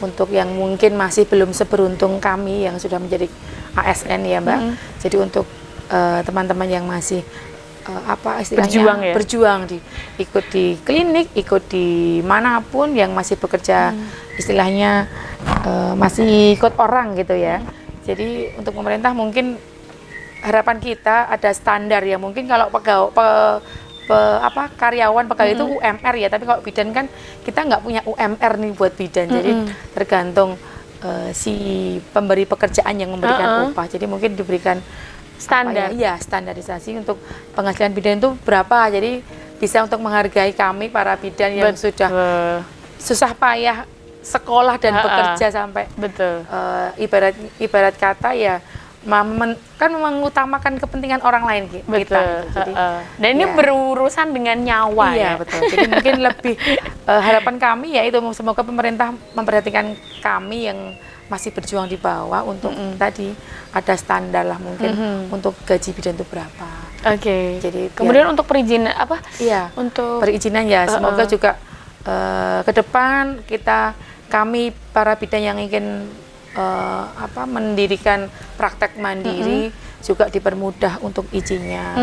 untuk yang mungkin masih belum seberuntung kami yang sudah menjadi ASN ya Mbak. Jadi untuk teman-teman yang masih apa istilahnya berjuang ikut di klinik, ikut di manapun yang masih bekerja istilahnya masih ikut orang gitu ya. Jadi untuk pemerintah mungkin harapan kita ada standar ya, mungkin kalau karyawan pegawai itu UMR ya, tapi kalau bidan kan kita nggak punya UMR nih buat bidan, jadi tergantung si pemberi pekerjaan yang memberikan upah. Jadi mungkin diberikan Standar. Standarisasi untuk penghasilan bidan itu berapa, jadi bisa untuk menghargai kami para bidan yang sudah susah payah sekolah dan bekerja sampai ibarat kata ya kan mengutamakan kepentingan orang lain kita. Jadi, dan ini berurusan dengan nyawa ya. Betul. Jadi mungkin lebih harapan kami ya itu semoga pemerintah memperhatikan kami yang masih berjuang di bawah untuk tadi ada standar lah mungkin untuk gaji bidan itu berapa. Oke. Jadi kemudian untuk perizinan apa? Iya. Untuk perizinan ya semoga juga ke depan kami para bidan yang ingin mendirikan praktek mandiri juga dipermudah untuk izinnya,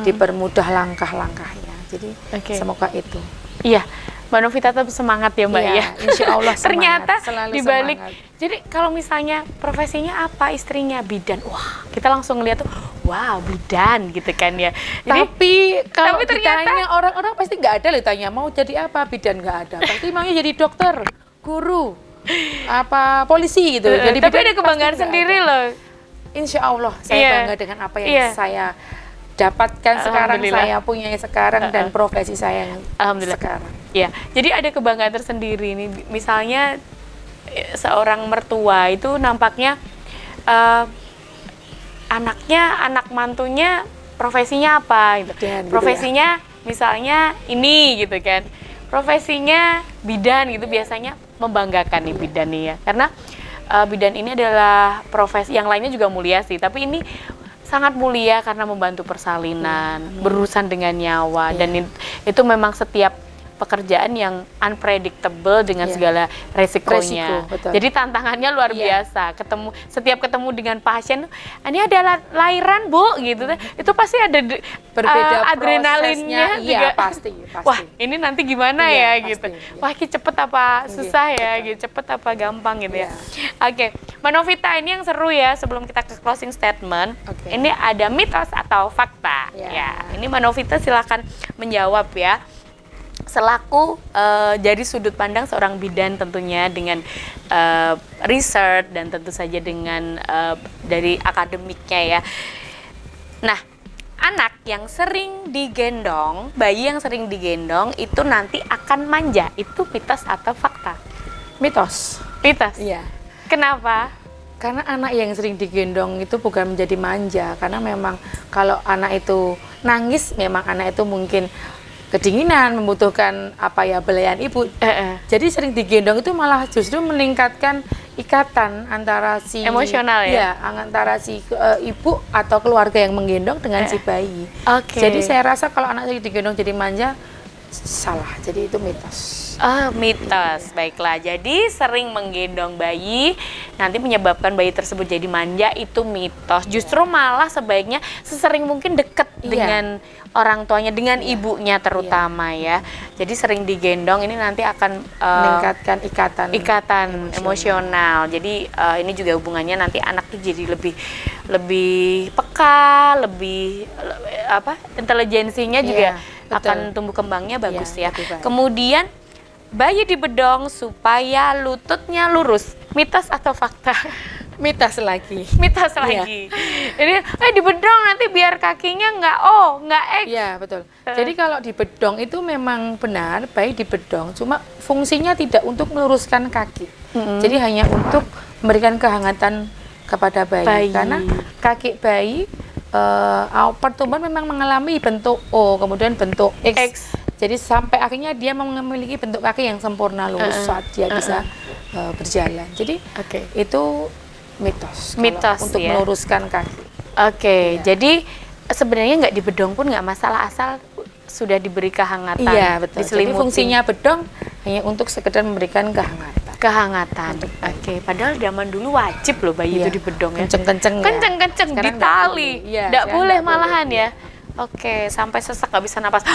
dipermudah langkah-langkahnya. Jadi semoga itu. Iya, Mbak Novita tetap semangat ya Mbak ya. Insya Allah semangat. Ternyata dibalik, semangat. Jadi kalau misalnya profesinya apa, istrinya bidan, wah kita langsung ngeliat tuh, wow bidan gitu kan ya. Jadi, tapi ternyata ditanya orang-orang pasti nggak ada tanya mau jadi apa, bidan nggak ada. Pasti maunya jadi dokter, guru, apa polisi gitu. Jadi tapi ada kebanggaan sendiri loh. Insya Allah saya bangga dengan apa yang saya dapatkan sekarang, saya punya sekarang dan profesi saya yang sekarang. Ya, jadi ada kebanggaan tersendiri nih. Misalnya seorang mertua itu nampaknya anak mantunya profesinya apa gitu. Profesinya misalnya ini gitu kan. Profesinya bidan gitu, biasanya membanggakan nih bidan nih ya. Karena bidan ini adalah profesi, yang lainnya juga mulia sih, tapi ini sangat mulia karena membantu persalinan, berurusan dengan nyawa, dan itu memang setiap pekerjaan yang unpredictable dengan segala resikonya. Jadi tantangannya luar biasa. Setiap ketemu dengan pasien, ini ada lahiran Bu gitu, itu pasti ada berbeda adrenalinnya juga. Pasti. Wah ini nanti gimana ya gitu. Wah ini cepet apa susah ya gitu, cepet apa gampang gitu ya. Oke, Mbak Novita, ini yang seru ya sebelum kita ke closing statement. Ini ada mitos atau fakta. Ya, ini Mbak Novita silakan menjawab ya. Selaku dari sudut pandang seorang bidan tentunya dengan research dan tentu saja dengan dari akademiknya ya. Nah, anak yang sering digendong, bayi yang sering digendong itu nanti akan manja. Itu mitos atau fakta? Mitos. Mitos? Iya. Kenapa? Karena anak yang sering digendong itu bukan menjadi manja, karena memang kalau anak itu nangis, memang anak itu mungkin kedinginan, membutuhkan belayan ibu. Jadi sering digendong itu malah justru meningkatkan ikatan antara si emosional ya? Antara si ibu atau keluarga yang menggendong dengan si bayi. Jadi saya rasa kalau anak digendong jadi manja, salah. Jadi itu mitos. Mitos. Baiklah. Jadi sering menggendong bayi nanti menyebabkan bayi tersebut jadi manja, itu mitos. Justru malah sebaiknya sesering mungkin dekat dengan orang tuanya, dengan ibunya terutama ya. Jadi sering digendong ini nanti akan meningkatkan ikatan emosional. Jadi ini juga hubungannya nanti anak tuh jadi lebih peka, lebih intelijensinya juga akan tumbuh kembangnya bagus ya. Kemudian bayi dibedong supaya lututnya lurus. Mitos atau fakta? Mitos lagi. Mitos lagi. Jadi dibedong nanti biar kakinya nggak X. Iya, betul. Jadi kalau dibedong itu memang benar, bayi dibedong, cuma fungsinya tidak untuk meluruskan kaki. Jadi hanya untuk memberikan kehangatan kepada bayi. Karena kaki bayi pertumbuhan memang mengalami bentuk O, kemudian bentuk X. Jadi sampai akhirnya dia memiliki bentuk kaki yang sempurna lurus saat dia bisa berjalan. Jadi Oke. itu mitos. Kalau Mitos, untuk ya. meluruskan kaki. Oke, Iya. jadi sebenarnya nggak di bedong pun nggak masalah asal sudah diberi kehangatan. Iya betul. Jadi diselimuti. fungsinya bedong hanya untuk sekedar memberikan kehangatan. Kehangatan. Oke, padahal zaman dulu wajib loh bayi Iya. itu di bedong ya. Kenceng-kenceng ya. Kenceng-kenceng di Sekarang nggak tali. boleh. Iya, Nggak sekarang boleh nggak malahan boleh. ya. Oke, sampai sesak nggak bisa napas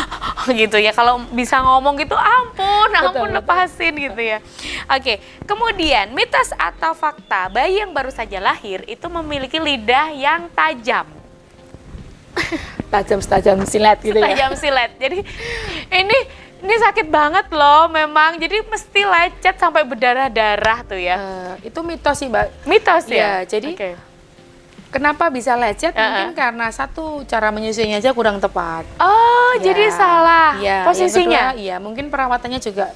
gitu ya. Kalau bisa ngomong gitu, ampun Betul. lepasin gitu ya. Oke, kemudian mitos atau fakta bayi yang baru saja lahir itu memiliki lidah yang tajam. Tajam silet gitu ya. Tajam silet. Jadi ini sakit banget loh memang. Jadi mesti lecet sampai berdarah-darah tuh ya. Itu mitos sih Mbak. Mitos ya? Iya, jadi Oke. kenapa bisa lecet? Mungkin karena satu cara menyusuinya aja kurang tepat. Oh, Ya, jadi salah ya, posisinya. yang kedua, iya, mungkin perawatannya juga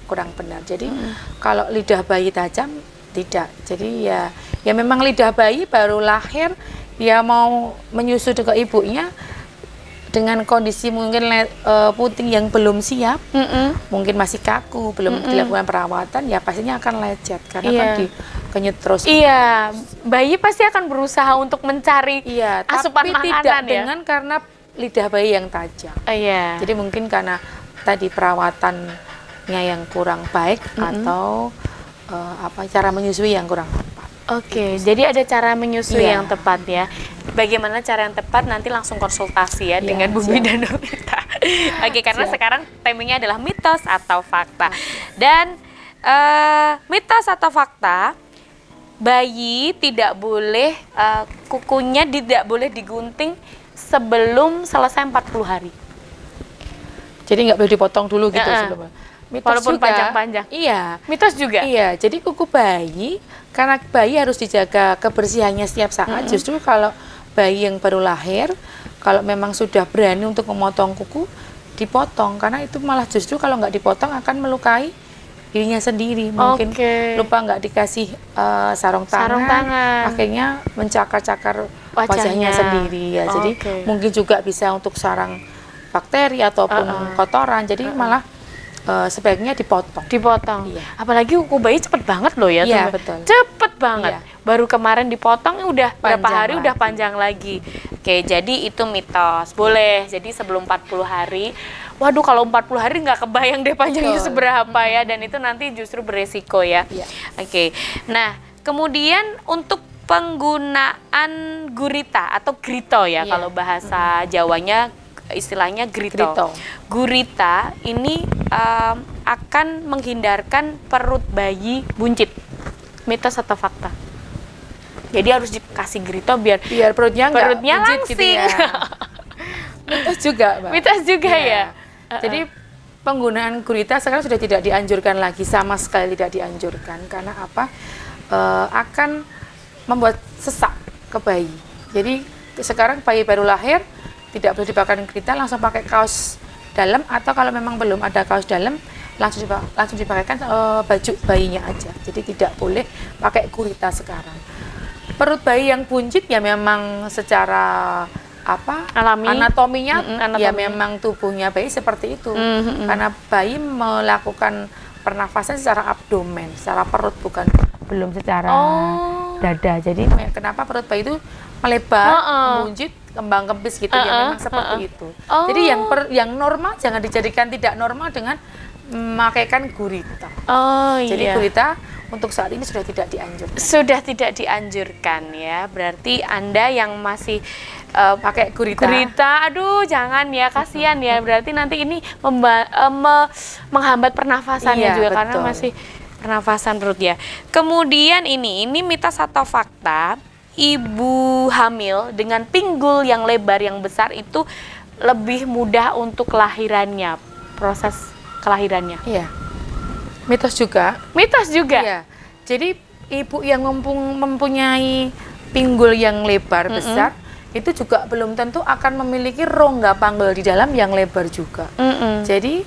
kurang benar. Jadi kalau lidah bayi tajam tidak. Jadi ya memang lidah bayi baru lahir, dia mau menyusu ke ibunya dengan kondisi mungkin puting yang belum siap, mungkin masih kaku, belum dilakukan perawatan, ya pastinya akan lecet karena Iya. kan dikenyut terus. Iya, bayi pasti akan berusaha untuk mencari Iya, asupan tapi makanan tidak ya. dengan karena lidah bayi yang tajam. Iya. Jadi mungkin karena tadi perawatannya yang kurang baik atau cara menyusui yang kurang tepat. Oke, jadi ada cara menyusui Iya. yang tepat ya. Bagaimana cara yang tepat nanti langsung konsultasi ya Iya, dengan Bumi siap. dan Novita. Oke, karena Siap. sekarang temanya adalah mitos atau fakta. Dan mitos atau fakta, bayi tidak boleh kukunya tidak boleh digunting sebelum selesai 40 hari. Jadi nggak boleh dipotong dulu gitu Heeh. sebelumnya. Mitos Walaupun juga, panjang-panjang. Iya. Mitos juga? Iya, jadi kuku bayi karena bayi harus dijaga kebersihannya setiap saat. Justru kalau bayi yang baru lahir, kalau memang sudah berani untuk memotong kuku, dipotong karena itu malah justru kalau nggak dipotong akan melukai dirinya sendiri. Mungkin Oke. lupa nggak dikasih sarung Sarung tangan, tangan. akhirnya mencakar-cakar Wajahnya. wajahnya sendiri ya. Jadi Oke. mungkin juga bisa untuk sarang bakteri ataupun kotoran. Jadi malah sebaiknya dipotong. Dipotong. Iya. Apalagi kuku bayi cepet banget loh ya. Iya, teman. betul. Cepet banget. Iya. Baru kemarin dipotong udah berapa Panjang hari udah lagi. panjang lagi. Oke, jadi itu mitos. Boleh. Jadi sebelum 40 hari. Waduh, kalau 40 hari nggak kebayang deh panjangnya Betul. seberapa ya. Dan itu nanti justru beresiko ya. Iya. Oke. Nah, kemudian untuk penggunaan gurita atau grito ya Iya. kalau bahasa Jawanya istilahnya grito. Grito. Gurita ini akan menghindarkan perut bayi buncit. Mitos atau fakta? Jadi harus dikasih grito biar Perutnya nggak perutnya buncit langsing. gitu ya. Mitos juga, Mbak. Mitos juga ya. Jadi penggunaan gurita sekarang sudah tidak dianjurkan lagi, sama sekali tidak dianjurkan karena apa? Akan membuat sesak ke bayi. Jadi sekarang bayi baru lahir tidak boleh dipakai gurita, langsung pakai kaos dalam atau kalau memang belum ada kaos dalam langsung dipakaikan baju bayinya aja. Jadi tidak boleh pakai gurita sekarang. Perut bayi yang buncit ya memang secara Alami. anatominya ya anatomi. memang tubuhnya bayi seperti itu. Karena bayi melakukan pernafasan secara abdomen, secara perut belum secara dada. Jadi kenapa perut bayi itu melebar, buncit, kembang kempis gitu ya memang seperti itu. Jadi yang normal jangan dijadikan tidak normal dengan memakaikan gurita. Oh Jadi iya. gurita untuk saat ini sudah tidak dianjurkan. Sudah tidak dianjurkan ya. Berarti Anda yang masih Pakai gurita. aduh jangan ya, kasihan ya. Berarti nanti ini menghambat pernafasannya Iya, juga karena betul. masih pernafasan perut ya. Kemudian ini mitos atau fakta, ibu hamil dengan pinggul yang lebar yang besar itu lebih mudah untuk kelahirannya, proses kelahirannya. Iya. Mitos juga. Mitos juga. Iya. Jadi ibu yang mempunyai pinggul yang lebar besar itu juga belum tentu akan memiliki rongga panggul di dalam yang lebar juga. Jadi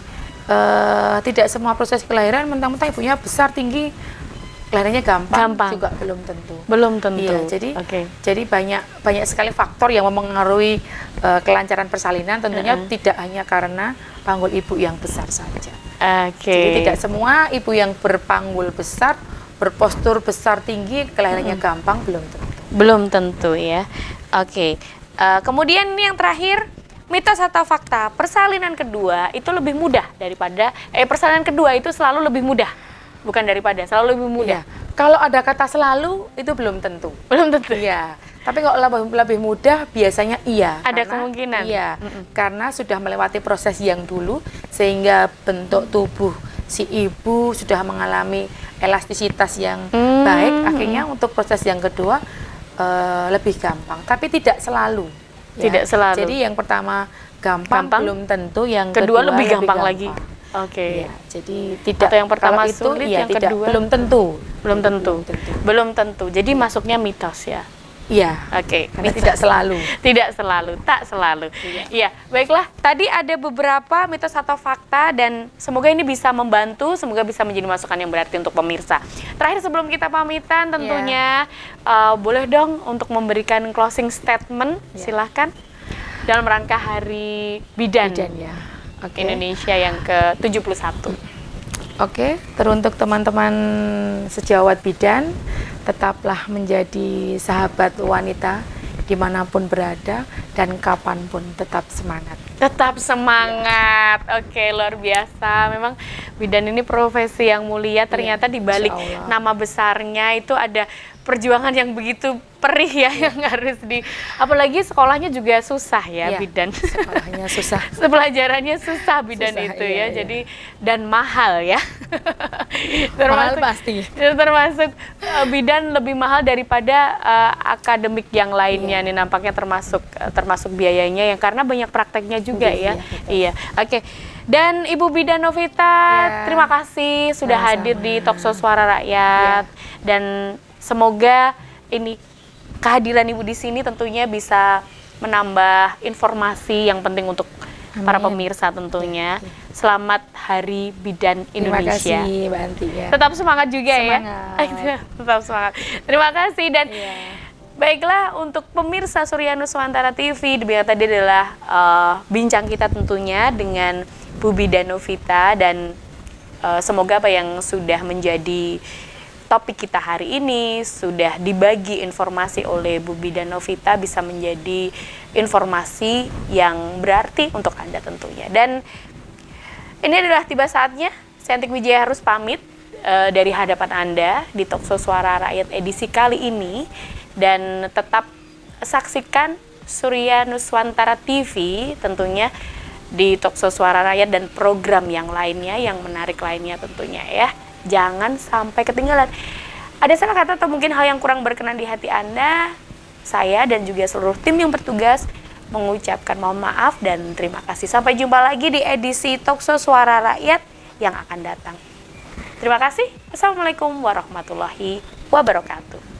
tidak semua proses kelahiran mentang-mentang ibunya besar tinggi kelahirannya gampang. Juga belum tentu. Belum tentu. Iya, jadi banyak sekali faktor yang mempengaruhi kelancaran persalinan. Tentunya tidak hanya karena panggul ibu yang besar saja. Oke. Jadi tidak semua ibu yang berpanggul besar berpostur besar tinggi kelahirannya gampang, belum tentu. Belum tentu ya. Oke. Kemudian ini yang terakhir, mitos atau fakta, persalinan kedua itu lebih mudah daripada persalinan kedua itu selalu lebih mudah. Bukan daripada, selalu lebih mudah. Iya. Kalau ada kata selalu itu belum tentu. Belum tentu. Iya. Tapi kalau lebih mudah biasanya iya. Ada Karena- kemungkinan. Iya. Karena sudah melewati proses yang dulu sehingga bentuk tubuh si ibu sudah mengalami elastisitas yang baik. Akhirnya untuk proses yang kedua lebih gampang. Tapi tidak selalu. ya. Tidak selalu. Jadi yang pertama gampang, Gampang. belum tentu. Yang Kedua kedua lebih gampang lagi. Oke. Iya, jadi tidak. Atau yang pertama kalau itu, sulit, iya, yang tidak, kedua belum tentu. Belum tentu. Belum tentu. Jadi masuknya mitos ya. Iya. Oke. Karena tidak selalu. Tidak selalu, tak selalu. Iya, baiklah. Tadi ada beberapa mitos atau fakta dan semoga ini bisa membantu, semoga bisa menjadi masukan yang berarti untuk pemirsa. Terakhir sebelum kita pamitan tentunya boleh dong untuk memberikan closing statement, silahkan. Dalam rangka Hari Bidan, Ya. Oke. Indonesia yang ke-71. Oke, teruntuk teman-teman sejawat bidan, tetaplah menjadi sahabat wanita dimanapun berada dan kapanpun tetap semangat. Tetap semangat. Oke, luar biasa. Memang bidan ini profesi yang mulia. Ternyata di balik Insya Allah. nama besarnya itu ada perjuangan yang begitu perih ya yang harus apalagi sekolahnya juga susah ya Iya, bidan. sekolahnya susah. Pelajarannya susah bidan Susah, itu iya, ya. iya. Jadi dan mahal ya. Mahal pasti. Termasuk bidan lebih mahal daripada akademik yang lainnya nih nampaknya termasuk biayanya yang karena banyak prakteknya juga ya. Iya. Oke. Dan Ibu Bidan Novita, terima kasih sudah Sama-sama. hadir di Talkshow Suara Rakyat dan semoga ini kehadiran Ibu di sini tentunya bisa menambah informasi yang penting untuk para pemirsa tentunya. Selamat Hari Bidan Indonesia. Terima kasih Mbak Anti ya. Tetap semangat juga Semangat. ya. Tetap semangat. Terima kasih dan baiklah untuk pemirsa Surya Nuswantara TV, tadi adalah bincang kita tentunya dengan Bu Bidan Novita dan semoga apa yang sudah menjadi topik kita hari ini sudah dibagi informasi oleh Bu Bidan Novita bisa menjadi informasi yang berarti untuk Anda tentunya. Dan ini adalah tiba saatnya Siantik Wijaya harus pamit dari hadapan Anda di Talkshow Suara Rakyat edisi kali ini dan tetap saksikan Surya Nuswantara TV tentunya di Talkshow Suara Rakyat dan program yang lainnya yang menarik lainnya tentunya ya. Jangan sampai ketinggalan. Ada salah kata atau mungkin hal yang kurang berkenan di hati Anda, saya dan juga seluruh tim yang bertugas mengucapkan mohon maaf dan terima kasih. Sampai jumpa lagi di edisi Talkshow Suara Rakyat yang akan datang. Terima kasih. Assalamualaikum warahmatullahi wabarakatuh.